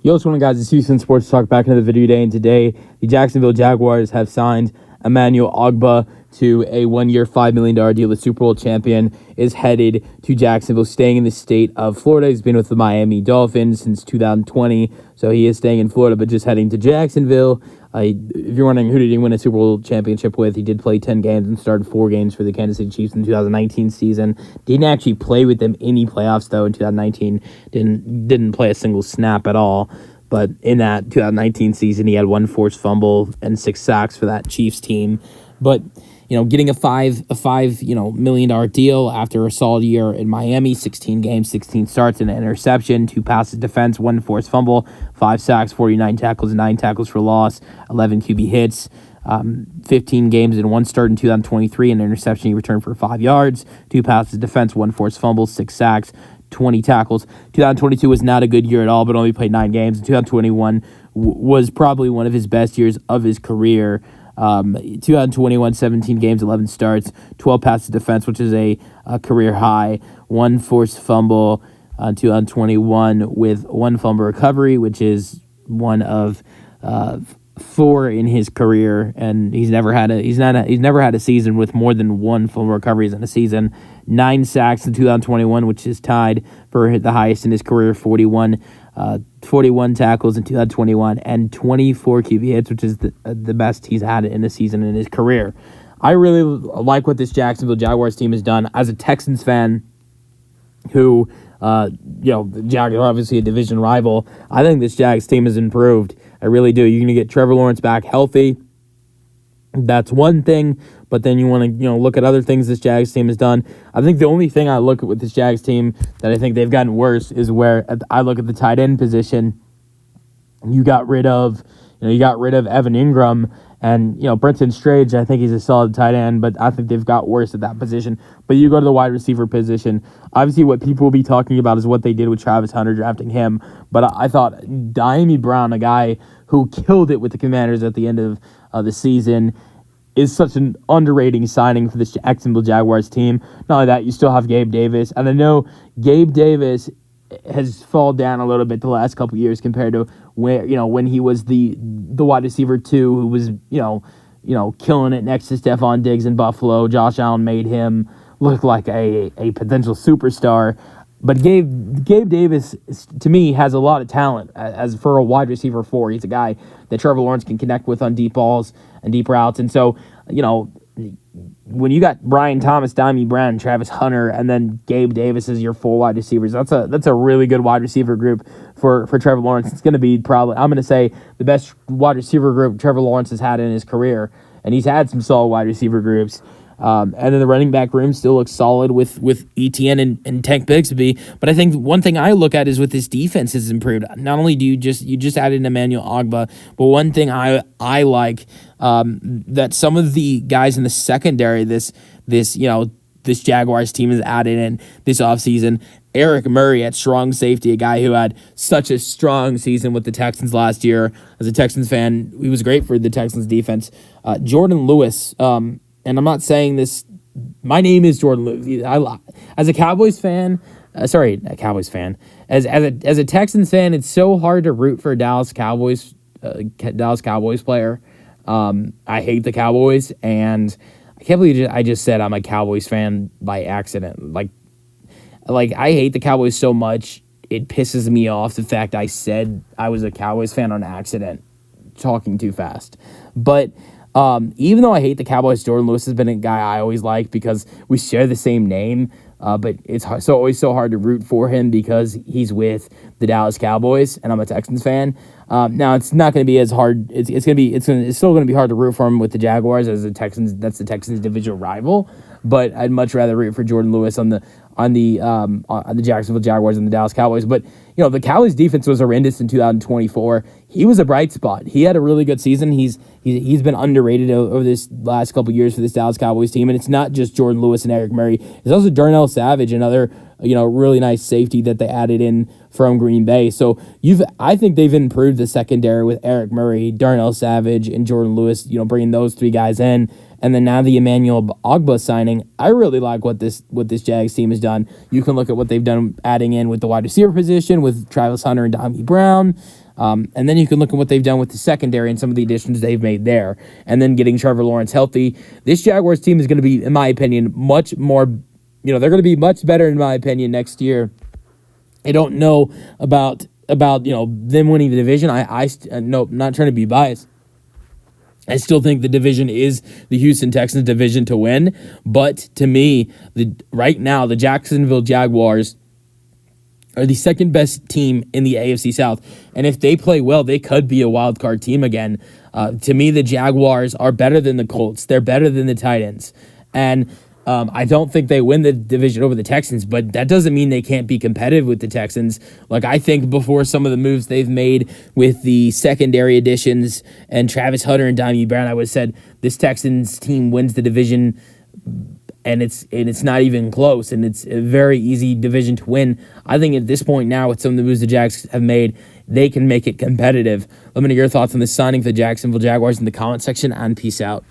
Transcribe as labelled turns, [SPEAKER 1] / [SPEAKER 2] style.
[SPEAKER 1] Yo, what's going on, guys? It's Houston Sports Talk back into the video day, and today the Jacksonville Jaguars have signed Emmanuel Ogbah to a one-year, $5 million deal. The Super Bowl champion is headed to Jacksonville, staying in the state of Florida. He's been with the Miami Dolphins since 2020, so he is staying in Florida, but just heading to Jacksonville. If you're wondering who did he win a Super Bowl championship with, he did play 10 games and started 4 games for the Kansas City Chiefs in the 2019 season. Didn't actually play with them any playoffs, though, in 2019. Didn't play a single snap at all. But in that 2019 season, he had 1 forced fumble and 6 sacks for that Chiefs team. But getting a $5 million deal after a solid year in Miami, 16 games, 16 starts, and an interception, 2 passes defense, 1 forced fumble, 5 sacks, 49 tackles, 9 tackles for loss, 11 QB hits, 15 games and 1 start in 2023, an interception he returned for 5 yards, 2 passes defense, 1 forced fumble, 6 sacks, 20 tackles. 2022 was not a good year at all, but only played 9 games. 2021 was probably one of his best years of his career. 2021, 17 games, 11 starts, 12 passes defense, which is a career high, 1 forced fumble. 2021 with 1 fumble recovery, which is one of 4 in his career, and he's never had a season with more than 1 fumble recoveries in a season. 9 sacks in 2021, which is tied for the highest in his career, 41 tackles in 2021, and 24 QB hits, which is the best he's had in a season in his career. I really like what this Jacksonville Jaguars team has done. As a Texans fan, who the Jags are obviously a division rival, I think this Jags team has improved. I really do. You're going to get Trevor Lawrence back healthy. That's one thing, but then you want to look at other things this Jags team has done. I think the only thing I look at with this Jags team that I think they've gotten worse is where I look at the tight end position. You got rid of Evan Ingram and Brenton Strange. I think he's a solid tight end, but I think they've got worse at that position. But you go to the wide receiver position. Obviously, what people will be talking about is what they did with Travis Hunter, drafting him. But I thought Dyami Brown, a guy who killed it with the Commanders at the end of the season, is such an underrated signing for this Jacksonville Jaguars team. Not only that, you still have Gabe Davis. And I know Gabe Davis has fallen down a little bit the last couple of years compared to when he was the wide receiver 2 who was killing it next to Stephon Diggs in Buffalo. Josh Allen made him look like a potential superstar. But Gabe Davis, to me, has a lot of talent as for a wide receiver 4. He's a guy that Trevor Lawrence can connect with on deep balls and deep routes. And so, when you got Brian Thomas, Dyami Brown, Travis Hunter, and then Gabe Davis as your 4 wide receivers, that's a really good wide receiver group for Trevor Lawrence. It's going to be probably, I'm going to say, the best wide receiver group Trevor Lawrence has had in his career. And he's had some solid wide receiver groups. And then the running back room still looks solid with ETN and Tank Bigsby. But I think one thing I look at is with this defense has improved. Not only do you just added Emmanuel Ogbah, but one thing I like that some of the guys in the secondary this Jaguars team has added in this offseason. Eric Murray at strong safety, a guy who had such a strong season with the Texans last year. As a Texans fan, he was great for the Texans defense. Jordan Lewis. And I'm not saying this. My name is Jordan Lewis. As a Cowboys fan, As a Texans fan, it's so hard to root for a Dallas Cowboys player. I hate the Cowboys, and I can't believe I just said I'm a Cowboys fan by accident. Like I hate the Cowboys so much, it pisses me off the fact I said I was a Cowboys fan on accident, talking too fast. But even though I hate the Cowboys, Jordan Lewis has been a guy I always like because we share the same name. But it's always so hard to root for him because he's with the Dallas Cowboys, and I'm a Texans fan. Now it's not going to be as hard. It's still going to be hard to root for him with the Jaguars as the Texans. That's the Texans' divisional rival. But I'd much rather root for Jordan Lewis on the Jacksonville Jaguars and the Dallas Cowboys. But the Cowboys' defense was horrendous in 2024. He was a bright spot. He had a really good season. He's been underrated over this last couple of years for this Dallas Cowboys team. And it's not just Jordan Lewis and Eric Murray. It's also Darnell Savage, another really nice safety that they added in from Green Bay. So I think they've improved the secondary with Eric Murray, Darnell Savage, and Jordan Lewis. Bringing those 3 guys in. and then now the Emmanuel Ogbah signing. I really like what this Jags team has done. You can look at what they've done adding in with the wide receiver position with Travis Hunter and Dami Brown. And then you can look at what they've done with the secondary and some of the additions they've made there. And then getting Trevor Lawrence healthy. This Jaguars team is going to be, in my opinion, much more, they're going to be much better, in my opinion, next year. I don't know about them winning the division. No, I'm not trying to be biased. I still think the division is the Houston Texans division to win. But to me, right now, the Jacksonville Jaguars are the second best team in the AFC South. And if they play well, they could be a wild card team again. To me, the Jaguars are better than the Colts. They're better than the Titans. And I don't think they win the division over the Texans, but that doesn't mean they can't be competitive with the Texans. Like, I think before some of the moves they've made with the secondary additions and Travis Hunter and Dami Brown, I would have said this Texans team wins the division, and it's not even close, and it's a very easy division to win. I think at this point now, with some of the moves the Jags have made, they can make it competitive. Let me know your thoughts on this signing for the Jacksonville Jaguars in the comment section, and peace out.